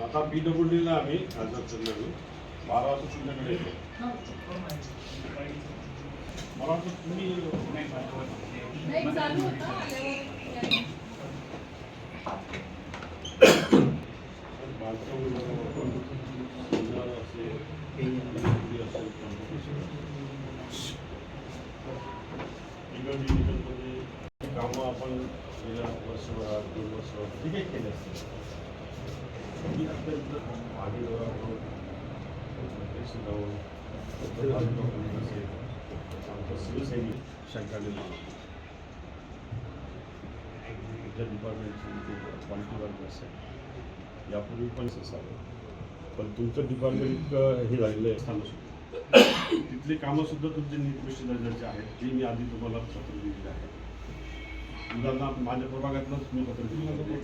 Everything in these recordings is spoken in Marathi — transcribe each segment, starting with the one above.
आता PWDला आम्ही खासदार संध्याकाळी 12 वाजता संध्याकाळी येतो. मला वाटतं तुम्ही नाही चालू होता कामं आपण गेल्या वर्षभरात 2 वर्षात ठीक आहे केले असते. मागे शिवसैनिक शंकरदेव तुमच्या डिपार्टमेंटची क्वालिटी वर्क असेल यापूर्वी पण असावं, पण तुमचं डिपार्टमेंट इतकं हे झालेलं आहे असताना तिथली कामंसुद्धा तुमचे निकृष्ट दर्जाचे आहेत ते मी आधी तुम्हाला पत्र दिलेले आहे. उदाहरणार्थ माझ्या प्रभागातलंच मी पत्र दिलेलं आहे.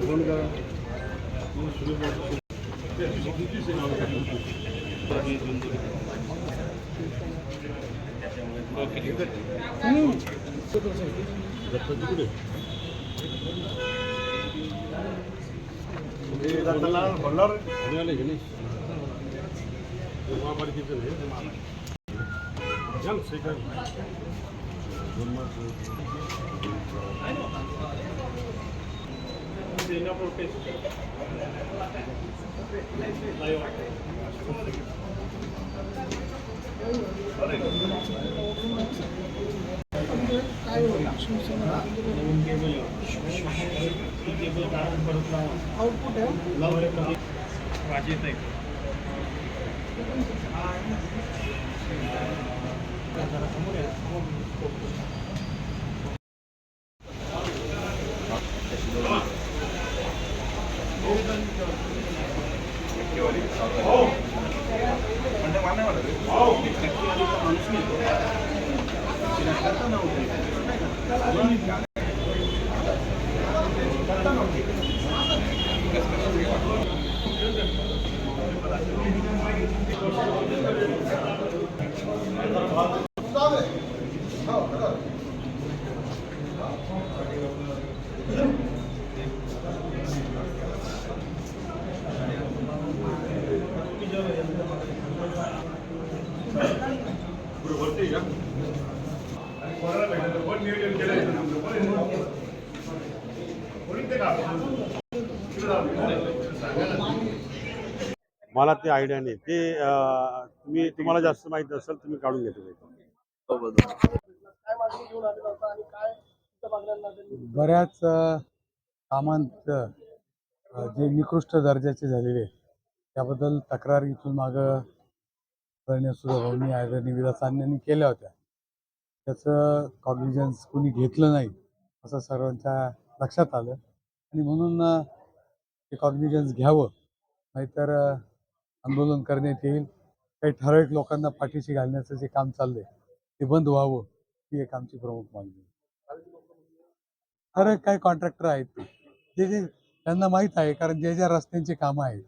फोन करा. आउटपुट आहे मला ते आयडिया नाही ते तुम्हाला जास्त माहिती असेल तुम्ही काढून घेतो. बऱ्याच कामांचं जे निकृष्ट दर्जाचे झालेले त्याबद्दल तक्रार इथून मागं सुद्धा भाऊंनी आदरणीय विलासांनी केल्या होत्या. त्याचं कॉग्निजन्स कोणी घेतलं नाही असं सर्वांच्या लक्षात आलं आणि म्हणून ते कॉग्निजन्स घ्यावं, नाहीतर आंदोलन करण्यात येईल. काही ठराविक लोकांना पाठीशी घालण्याचं जे काम चाललंय ते बंद व्हावं ही एक आमची प्रमुख मागणी. ठराविक काही कॉन्ट्रॅक्टर आहेत जे त्यांना माहीत आहे, कारण ज्या रस्त्यांची कामं आहेत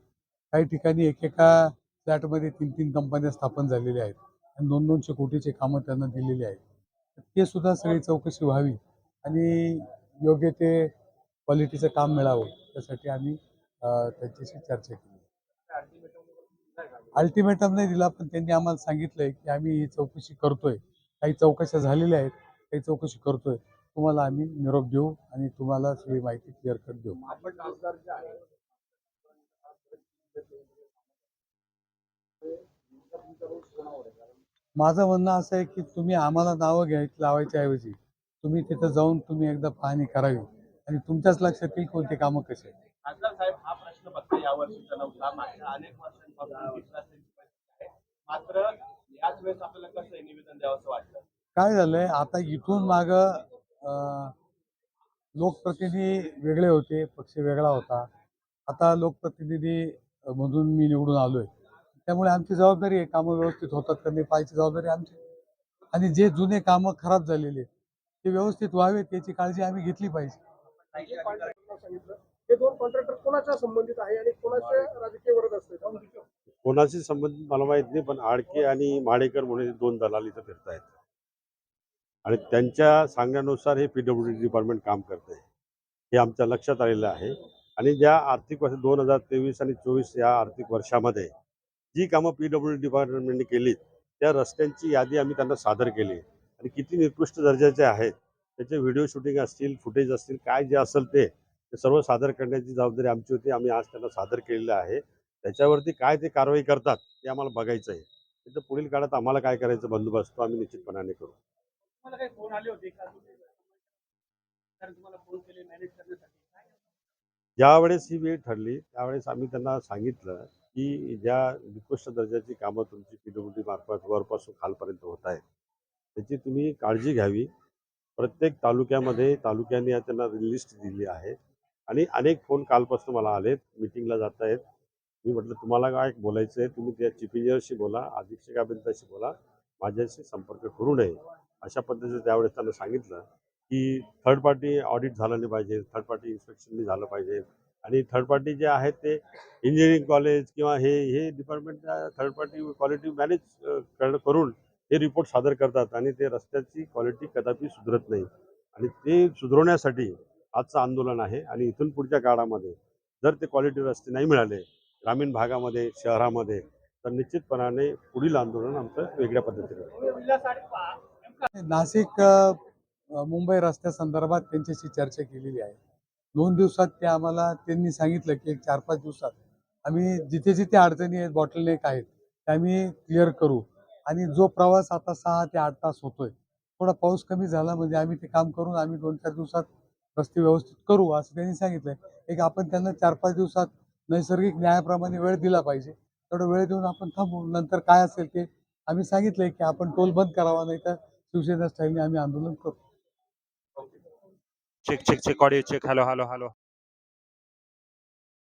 काही ठिकाणी एकेका फ्लॅटमध्ये 3-3 कंपन्या स्थापन झालेल्या आहेत आणि 200-200 कोटीचे कामं त्यांना दिलेली आहेत. ते सुद्धा सगळी चौकशी व्हावी आणि योग्य ते क्वालिटीचं काम मिळावं त्यासाठी आम्ही त्यांच्याशी चर्चा केली. अल्टिमेटम नाही दिला, पण त्यांनी आम्हाला सांगितलंय की आम्ही ही चौकशी करतोय. काही चौकशा झालेल्या आहेत, काही चौकशी करतोय तुम्हाला आम्ही निरोप देऊ आणि तुम्हाला सगळी माहिती क्लिअर कट देऊ. माझं म्हणणं असं आहे की तुम्ही आम्हाला नावं लावायच्या ऐवजी तुम्ही तिथं जाऊन तुम्ही एकदा पाहणी करावी आणि तुमच्याच लक्षात येईल कोणते कामं कसे आहेत. खासदार साहेब, हा प्रश्न फक्त यावर्षीचा नव्हता, मागच्या अनेक वर्षांपासून दिसला असल्याची परिस्थिती आहे. मात्र याच वेळेस आपल्याला कसं निवेदन द्यावं असं वाटतं? काय झालंय आता इथून माग लोकप्रतिनिधी वेगळे होते, पक्ष वेगळा होता. आता लोकप्रतिनिधी मधून मी निवडून आलोय, त्यामुळे आमची जबाबदारी आहे कामं व्यवस्थित होतात का नाही पाहायची जबाबदारी आमची. आणि जे जुने कामं खराब झालेले ते व्यवस्थित व्हावेत याची काळजी आम्ही घेतली पाहिजे. सांगितलं हे दोन कॉन्ट्रॅक्टर कोणाच्या संबंधित आहे आणि कोणाच्या राजकीय विरोध असते? कोणाशी संबंधित मला माहीत नाही, पण आडके आणि माडेकर म्हणून 2 दलाल इथं फिरत आहेत आणि त्यांच्या सांगण्यानुसार हे PWD डिपार्टमेंट काम करत आहे, हे आमच्या लक्षात आलेलं आहे. आणि ज्या आर्थिक वर्ष 2023 आणि 24 या आर्थिक वर्षामध्ये जी कामं PWD डिपार्टमेंटने केली त्या रस्त्यांची यादी आम्ही त्यांना सादर केली आणि किती निकृष्ट दर्जाचे आहेत त्याचे व्हिडिओ शूटिंग असतील, फुटेज असतील, काय जे असेल ते सर्व सादर करण्याची जबाबदारी आमची होती. आम्ही आज त्यांना सादर केलेलं आहे. त्याच्यावरती काय ते कारवाई करतात ते आम्हाला बघायचं आहे. तिथं पुढील काळात आम्हाला काय करायचं बंदोबस्त तो आम्ही निश्चितपणाने करू. तुम्हाला काही फोन आले होते का? कारण तुम्हाला फोन केले मॅनेज करण्यासाठी काय? ज्यावेळेस ही वेळ ठरली त्यावेळेस आम्ही त्यांना सांगितलं की ज्या निकृष्ट दर्जाची कामं तुमची PWD मार्फत वरपासून खालपर्यंत होत आहेत त्याची तुम्ही काळजी घ्यावी. प्रत्येक तालुक्याने त्यांना लिस्ट दिली आहे आणि अनेक फोन कालपासून मला आलेत, मीटिंगला जात आहेत. मी म्हटलं तुम्हाला काय बोलायचं आहे तुम्ही त्या चीफ इंजिनियरशी बोला, अधीक्षक अभियंत्याशी बोला, माझ्याशी संपर्क करू नये अशा पद्धतीने त्यावेळेस त्यांना सांगितलं की थर्ड पार्टी ऑडिट झालं नाही पाहिजे, थर्ड पार्टी इन्स्पेक्शननी झालं पाहिजे आणि थर्ड पार्टी जे आहेत ते इंजिनिअरिंग कॉलेज किंवा हे department third party quality manage करून हे रिपोर्ट सादर करतात आणि ते रस्त्याची क्वालिटी कदापि सुधारत नाही आणि ते सुधारण्यासाठी आजचं आंदोलन आहे. आणि इथून पुढच्या काळामध्ये जर ते क्वालिटी रस्ते नाही मिळाले ग्रामीण भागामध्ये शहरामध्ये तर निश्चितपणाने पुढील आंदोलन आमचं वेगळ्या पद्धतीने होईल. नाशिक मुंबई रस्त्यासंदर्भात त्यांच्याशी चर्चा केलेली आहे. 2 दिवसात त्यांनी सांगितलं की 4-5 दिवसात आम्ही जिथे जिथे अडचणी आहेत, बॉटलनेक आहेत ते आम्ही क्लिअर करू आणि जो प्रवास आता 6 ते 8 तास होतोय थोडा पाऊस कमी झाला म्हणजे आम्ही ते काम करून आम्ही 2-4 दिवसात रस्ते व्यवस्थित करू असं त्यांनी सांगितलंय. एक आपण त्यांना 4-5 दिवसात नैसर्गिक न्यायाप्रमाणे वेळ दिला पाहिजे. तेवढा वेळ देऊन आपण थांबू. नंतर काय असेल ते आम्ही सांगितलंय की आपण टोल बंद करावा नाही तर शिवसेना स्टाईलने आम्ही आंदोलन करू. Check audio check. हॅलो.